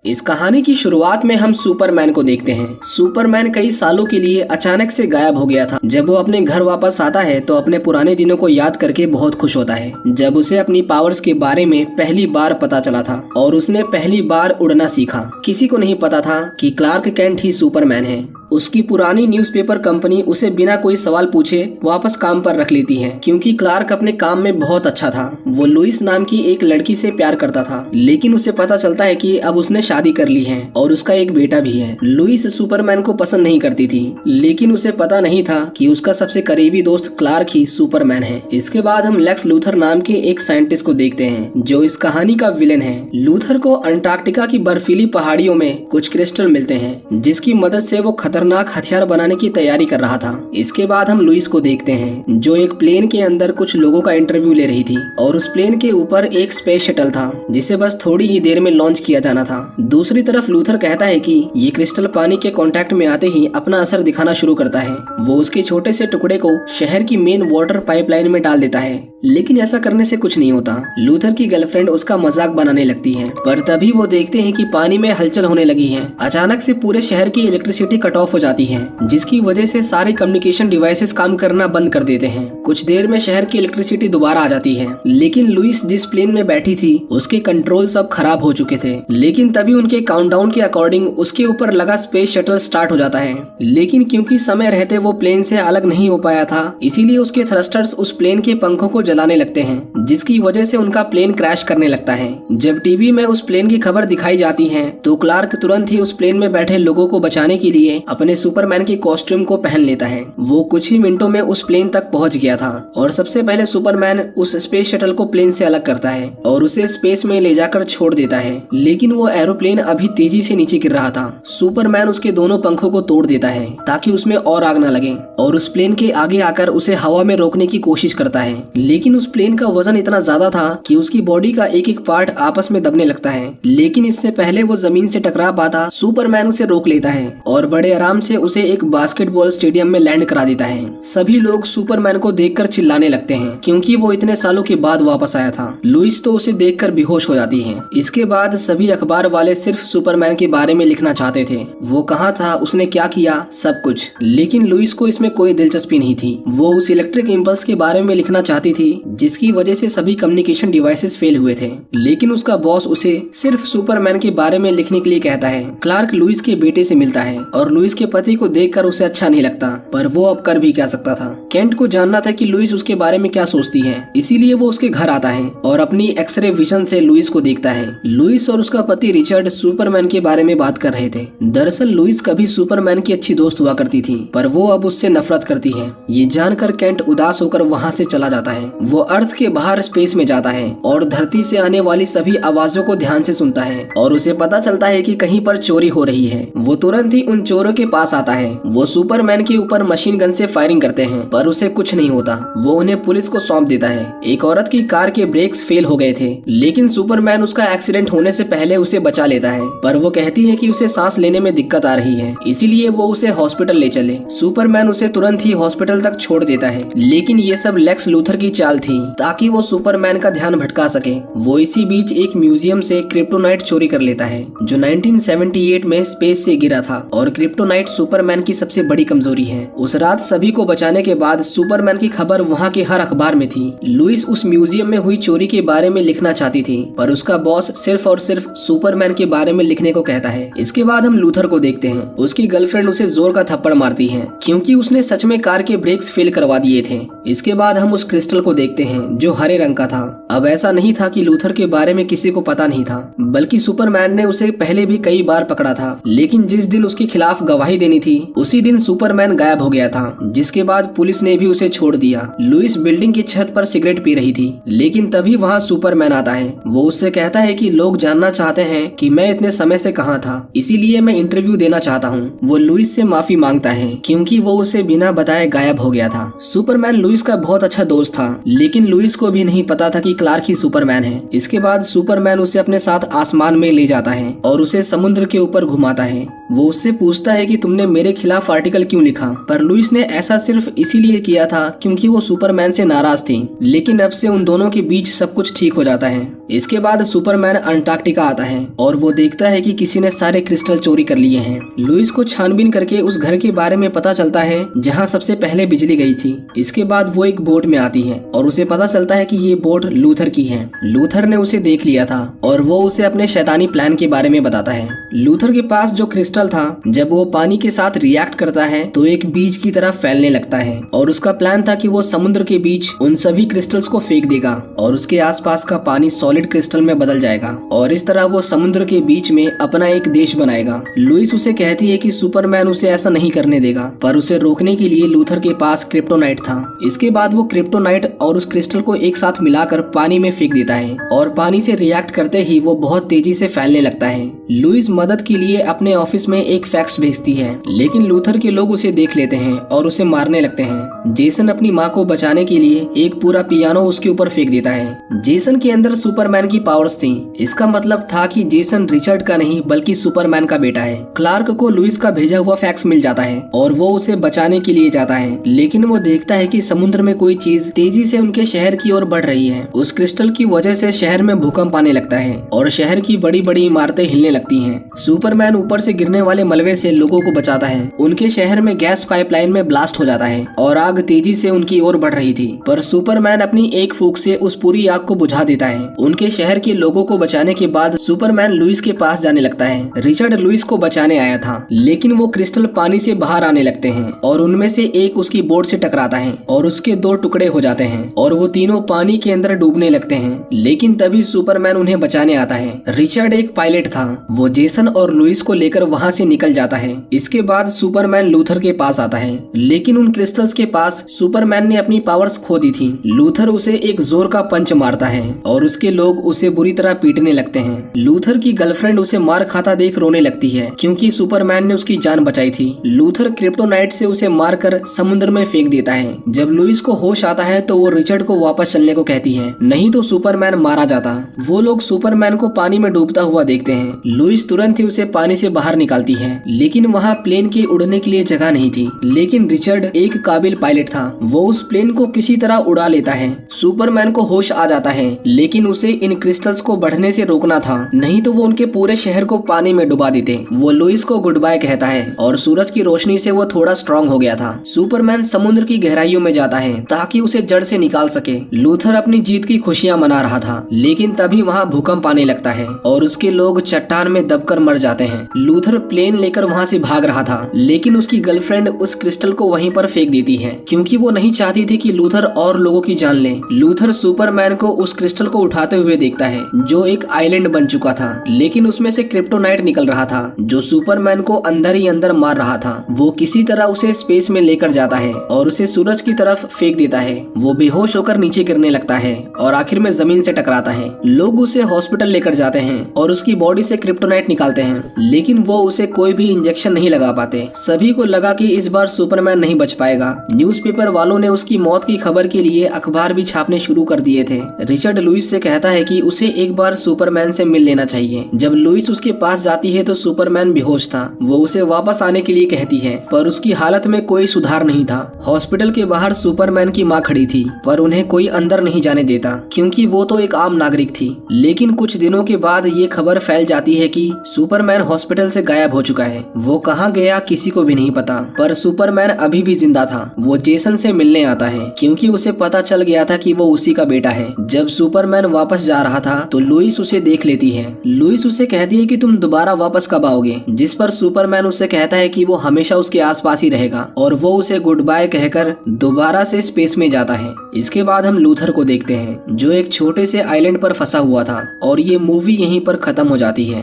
इस कहानी की शुरुआत में हम सुपरमैन को देखते हैं। सुपरमैन कई सालों के लिए अचानक से गायब हो गया था। जब वो अपने घर वापस आता है तो अपने पुराने दिनों को याद करके बहुत खुश होता है, जब उसे अपनी पावर्स के बारे में पहली बार पता चला था और उसने पहली बार उड़ना सीखा। किसी को नहीं पता था कि क्लार्क केंट ही सुपरमैन है। उसकी पुरानी न्यूज़पेपर कंपनी उसे बिना कोई सवाल पूछे वापस काम पर रख लेती है, क्योंकि क्लार्क अपने काम में बहुत अच्छा था। वो लुइस नाम की एक लड़की से प्यार करता था, लेकिन उसे पता चलता है कि अब उसने शादी कर ली है और उसका एक बेटा भी है। लुइस सुपरमैन को पसंद नहीं करती थी, लेकिन उसे पता नहीं था कि उसका सबसे करीबी दोस्त क्लार्क ही सुपरमैन है। इसके बाद हम लेक्स लूथर नाम के एक साइंटिस्ट को देखते हैं, जो इस कहानी का विलेन है। लूथर को अंटार्कटिका की बर्फीली पहाड़ियों में कुछ क्रिस्टल मिलते हैं, जिसकी मदद से वो खतरनाक हथियार बनाने की तैयारी कर रहा था। इसके बाद हम लुइस को देखते हैं, जो एक प्लेन के अंदर कुछ लोगों का इंटरव्यू ले रही थी और उस प्लेन के ऊपर एक स्पेस शटल था, जिसे बस थोड़ी ही देर में लॉन्च किया जाना था। दूसरी तरफ लूथर कहता है कि ये क्रिस्टल पानी के कांटेक्ट में आते ही अपना असर दिखाना शुरू करता है। वो उसके छोटे से टुकड़े को शहर की मेन वाटर पाइपलाइन में डाल देता है, लेकिन ऐसा करने से कुछ नहीं होता। लूथर की गर्लफ्रेंड उसका मजाक बनाने लगती है, पर तभी वो देखते हैं कि पानी में हलचल होने लगी है। अचानक से पूरे शहर की इलेक्ट्रिसिटी कट ऑफ हो जाती है, जिसकी वजह से सारे कम्युनिकेशन डिवाइसेस काम करना बंद कर देते हैं। कुछ देर में शहर की इलेक्ट्रिसिटी दोबारा आ जाती है, लेकिन लुइस जिस प्लेन में बैठी थी उसके कंट्रोल सब खराब हो चुके थे। लेकिन तभी उनके काउंटडाउन के अकॉर्डिंग उसके ऊपर लगा स्पेस शटल स्टार्ट हो जाता है, लेकिन क्योंकि समय रहते वो प्लेन से अलग नहीं हो पाया था, इसीलिए उसके थ्रस्टर्स उस प्लेन के पंखों को जलाने लगते हैं, जिसकी वजह से उनका प्लेन क्रैश करने लगता है। जब टीवी में उस प्लेन की खबर दिखाई जाती है तो क्लार्क तुरंत ही उस प्लेन में बैठे लोगों को बचाने के लिए अपने सुपरमैन के कॉस्ट्यूम को पहन लेता है। वो कुछ ही मिनटों में उस प्लेन तक पहुंच गया था और सबसे पहले सुपरमैन उस स्पेस शटल को प्लेन से अलग करता है और उसे स्पेस में ले जाकर छोड़ देता है, लेकिन वो एरोप्लेन अभी तेजी से नीचे गिर रहा था। सुपरमैन उसके दोनों पंखों को तोड़ देता है ताकि उसमें और आग न लगे और उस प्लेन के आगे आकर उसे हवा में रोकने की कोशिश करता है, लेकिन उस प्लेन का वजन इतना ज्यादा था कि उसकी बॉडी का एक एक पार्ट आपस में दबने लगता है। लेकिन इससे पहले वो जमीन से टकरा पाता, सुपरमैन उसे रोक लेता है और बड़े आराम से उसे एक बास्केटबॉल स्टेडियम में लैंड करा देता है। सभी लोग सुपरमैन को देखकर चिल्लाने लगते हैं, क्योंकि वो इतने सालों के बाद वापस आया था। लुइस तो उसे देखकर बेहोश हो जाती है। इसके बाद सभी अखबार वाले सिर्फ सुपरमैन के बारे में लिखना चाहते थे, वो कहाँ था, उसने क्या किया, सब कुछ। लेकिन लुइस को इसमें कोई दिलचस्पी नहीं थी। वो उस इलेक्ट्रिक इम्पल्स के बारे में लिखना चाहती थी, जिसकी वजह से सभी कम्युनिकेशन डिवाइसेस फेल हुए थे। लेकिन उसका बॉस उसे सिर्फ सुपरमैन के बारे में लिखने के लिए कहता है। क्लार्क लुइस के बेटे से मिलता है और लुइस के पति को देखकर उसे अच्छा नहीं लगता, पर वो अब कर भी क्या सकता था। केंट को जानना था कि लुइस उसके बारे में क्या सोचती है, इसीलिए वो उसके घर आता है और अपनी एक्सरे विजन से लुइस को देखता है। लुइस और उसका पति रिचर्ड सुपरमैन के बारे में बात कर रहे थे। दरअसल लुइस कभी सुपरमैन की अच्छी दोस्त हुआ करती थी, पर वो अब उससे नफरत करती है। ये जानकर केंट उदास होकर वहाँ से चला जाता है। वो अर्थ के बाहर स्पेस में जाता है और धरती से आने वाली सभी आवाजों को ध्यान से सुनता है और उसे पता चलता है कि कहीं पर चोरी हो रही है। वो तुरंत ही उन चोरों के पास आता है। वो सुपरमैन के ऊपर मशीन गन से फायरिंग करते हैं, पर उसे कुछ नहीं होता। वो उन्हें पुलिस को सौंप देता है। एक औरत की कार के ब्रेक्स फेल हो गए थे, लेकिन सुपरमैन उसका एक्सीडेंट होने से पहले उसे बचा लेता है, पर वो कहती है कि उसे सांस लेने में दिक्कत आ रही है, इसीलिए वो उसे हॉस्पिटल ले चले। सुपरमैन उसे तुरंत ही हॉस्पिटल तक छोड़ देता है, लेकिन ये सब लेक्स लूथर की चाल थी ताकि वो सुपरमैन का ध्यान भटका सके। वो इसी बीच एक म्यूजियम से क्रिप्टोनाइट चोरी कर लेता है, जो 1978 में स्पेस से गिरा था और क्रिप्टोनाइट सुपरमैन की सबसे बड़ी कमजोरी है। उस रात सभी को बचाने के बाद सुपरमैन की खबर वहाँ के हर अखबार में थी। लुइस उस म्यूजियम में हुई चोरी के बारे में लिखना चाहती थी, पर उसका बॉस सिर्फ और सिर्फ सुपरमैन के बारे में लिखने को कहता है। इसके बाद हम लूथर को देखते हैं। उसकी गर्लफ्रेंड उसे जोर का थप्पड़ मारती है, क्योंकि उसने सच में कार के ब्रेक्स फेल करवा दिए थे। इसके बाद हम उस क्रिस्टल को देखते हैं, जो हरे रंग का था। अब ऐसा नहीं था कि लूथर के बारे में किसी को पता नहीं था, बल्कि सुपरमैन ने उसे पहले भी कई बार पकड़ा था। लेकिन जिस दिन उसके खिलाफ गवाही देनी थी, उसी दिन सुपरमैन गायब हो गया था, जिसके बाद पुलिस ने भी उसे छोड़ दिया। लुइस बिल्डिंग की छत पर सिगरेट पी रही थी, लेकिन तभी वहाँ सुपरमैन आता है। वो उससे कहता है कि लोग जानना चाहते हैं कि मैं इतने समय से कहाँ था, इसीलिए मैं इंटरव्यू देना चाहता हूँ। वो लुइस से माफी मांगता है, क्योंकि वो उसे बिना बताए गायब हो गया था। सुपरमैन लुइस का बहुत अच्छा दोस्त था, लेकिन लुइस को भी नहीं पता था कि क्लार्क ही सुपरमैन है। इसके बाद सुपरमैन उसे अपने साथ आसमान में ले जाता है और उसे समुद्र के ऊपर घुमाता है। वो उससे पूछता है कि तुमने मेरे खिलाफ आर्टिकल क्यों लिखा, पर लुइस ने ऐसा सिर्फ इसीलिए किया था क्योंकि वो सुपरमैन से नाराज थी। लेकिन अब से उन दोनों के बीच सब कुछ ठीक हो जाता है। इसके बाद सुपरमैन अंटार्कटिका आता है और वो देखता है कि किसी ने सारे क्रिस्टल चोरी कर लिए हैं। लुइस को छानबीन करके उस घर के बारे में पता चलता है जहाँ सबसे पहले बिजली गई थी। इसके बाद वो एक बोट में आती है और उसे पता चलता है कि ये बोट लूथर की है। लूथर ने उसे देख लिया था और वो उसे अपने शैतानी प्लान के बारे में बताता है। लूथर के पास जो क्रिस्टल था, जब वो पानी के साथ रिएक्ट करता है तो एक बीज की तरह फैलने लगता है और उसका प्लान था कि वो समुद्र के बीच उन सभी क्रिस्टल्स को फेंक देगा और उसके आसपास का पानी सॉलिड क्रिस्टल में बदल जाएगा और इस तरह वो समुद्र के बीच में अपना एक देश बनाएगा। लुइस उसे कहती है कि सुपरमैन उसे ऐसा नहीं करने देगा, पर उसे रोकने के लिए लूथर के पास क्रिप्टोनाइट था। इसके बाद वो क्रिप्टोनाइट और उस क्रिस्टल को एक साथ मिलाकर पानी में फेंक देता है और पानी से रिएक्ट करते ही वो बहुत तेजी से फैलने लगता है। लुइस मदद के लिए अपने ऑफिस में एक फैक्स भेजती है, लेकिन लूथर के लोग उसे देख लेते हैं और उसे मारने लगते हैं। जेसन अपनी माँ को बचाने के लिए एक पूरा पियानो उसके ऊपर फेंक देता है। जेसन के अंदर सुपरमैन की पावर्स थी। इसका मतलब था कि जेसन रिचर्ड का नहीं बल्कि सुपरमैन का बेटा है। क्लार्क को लुइस का भेजा हुआ फैक्स मिल जाता है और वो उसे बचाने के लिए जाता है, लेकिन वो देखता है कि समुद्र में कोई चीज तेजी से उनके शहर की ओर बढ़ रही है। उस क्रिस्टल की वजह से शहर में भूकंप आने लगता है और शहर की बड़ी बड़ी इमारतें हिलने लगती हैं। सुपरमैन ऊपर से गिरने वाले मलबे से लोगों को बचाता है। उनके शहर में गैस पाइपलाइन में ब्लास्ट हो जाता है और आग तेजी से उनकी ओर बढ़ रही थी, पर सुपरमैन अपनी एक फूंक से उस पूरी आग को बुझा देता है। उनके शहर के लोगों को बचाने के बाद सुपरमैन लुइस के पास जाने लगता है। रिचर्ड लुइस को बचाने आया था, लेकिन वो क्रिस्टल पानी से बाहर आने लगते हैं और उनमें से एक उसकी बोट से टकराता है और उसके 2 टुकड़े हो जाते हैं और वो तीनों पानी के अंदर डूबने लगते हैं। लेकिन तभी सुपरमैन उन्हें बचाने आता है। रिचर्ड एक पायलट था। वो जेसन और लुइस को लेकर वहाँ से निकल जाता है। इसके बाद सुपरमैन लूथर के पास आता है, लेकिन उन क्रिस्टल्स के पास सुपरमैन ने अपनी पावर्स खो दी थी। लूथर उसे एक जोर का पंच मारता है और उसके लोग उसे बुरी तरह पीटने लगते हैं। लूथर की गर्लफ्रेंड उसे मार खाता देख रोने लगती है क्योंकि सुपरमैन ने उसकी जान बचाई थी। लूथर क्रिप्टोनाइट से उसे मारकर समुद्र में फेंक देता है। जब लुइस को होश आता है तो वो रिचर्ड को वापस चलने को कहती है, नहीं तो सुपरमैन मारा जाता। वो लोग सुपरमैन को पानी में डूबता हुआ देखते हैं। लुइस तुरंत ही उसे पानी से बाहर निकालती है, लेकिन वहाँ प्लेन के उड़ने के लिए जगह नहीं थी। लेकिन रिचर्ड एक काबिल पायलट था। वो उस प्लेन को किसी तरह उड़ा लेता है। सुपरमैन को होश आ जाता है, लेकिन उसे इन क्रिस्टल्स को बढ़ने से रोकना था, नहीं तो वो उनके पूरे शहर को पानी में डुबा देते। वो लुइस को गुड बाय कहता है और सूरज की रोशनी से वो थोड़ा स्ट्रांग हो गया था। सुपरमैन समुद्र की गहराइयों में जाता है ताकि उसे जड़ से निकाल सके। लूथर अपनी जीत की खुशियां मना रहा था, लेकिन तभी वहाँ भूकंप आने लगता है और उसके लोग चट्टान में दबकर मर जाते हैं। लूथर प्लेन लेकर वहाँ से भाग रहा था, लेकिन उसकी गर्लफ्रेंड उस क्रिस्टल को वहीं पर फेंक देती है क्योंकि वो नहीं चाहती थी कि लूथर और लोगों की जान ले। लूथर सुपरमैन को उस क्रिस्टल को उठाते हुए देखता है जो एक आइलैंड बन चुका था, लेकिन उसमें से क्रिप्टोनाइट निकल रहा था जो सुपरमैन को अंदर ही अंदर मार रहा था। वो किसी तरह उसे स्पेस में लेकर जाता है और उसे सूरज की तरफ फेंक देता है। वो बेहोश होकर नीचे गिरने लगता है और आखिर में जमीन से टकराता है। लोग उसे हॉस्पिटल लेकर जाते हैं और उसकी बॉडी से क्रिप्टोनाइट निकालते हैं, लेकिन वो उसे कोई भी इंजेक्शन नहीं लगा पाते। सभी को लगा कि इस बार सुपरमैन नहीं बच पाएगा। न्यूज़पेपर वालों ने उसकी मौत की खबर के लिए अखबार भी छापने शुरू कर दिए थे। रिचर्ड लुइस से कहता है कि उसे एक बार सुपरमैन से मिल लेना चाहिए। जब लुइस उसके पास जाती है तो सुपरमैन बेहोश था। वो उसे वापस आने के लिए कहती है, पर उसकी हालत में कोई सुधार नहीं था। हॉस्पिटल के बाहर सुपरमैन की माँ खड़ी थी, पर उन्हें कोई अंदर नहीं जाने देता क्योंकि वो तो एक आम नागरिक थी। लेकिन कुछ दिनों के बाद ये खबर फैल जाती है कि सुपरमैन हॉस्पिटल से गायब हो चुका है। वो कहाँ गया किसी को भी नहीं पता, पर सुपरमैन अभी भी जिंदा था। वो जेसन से मिलने आता है क्योंकि उसे पता चल गया था कि वो उसी का बेटा है। जब सुपरमैन वापस जा रहा था तो लुइस उसे देख लेती है। लुइस उसे कहती है कि तुम दोबारा वापस कब आओगे, जिस पर सुपरमैन उसे कहता है कि वो हमेशा उसके आसपास ही रहेगा और वो उसे गुड बाय कहकर दोबारा से स्पेस में जाता है। इसके बाद हम लूथर को देखते हैं जो एक छोटे से आइलैंड पर फंसा हुआ था और ये मूवी यहीं पर खत्म हो जाती है।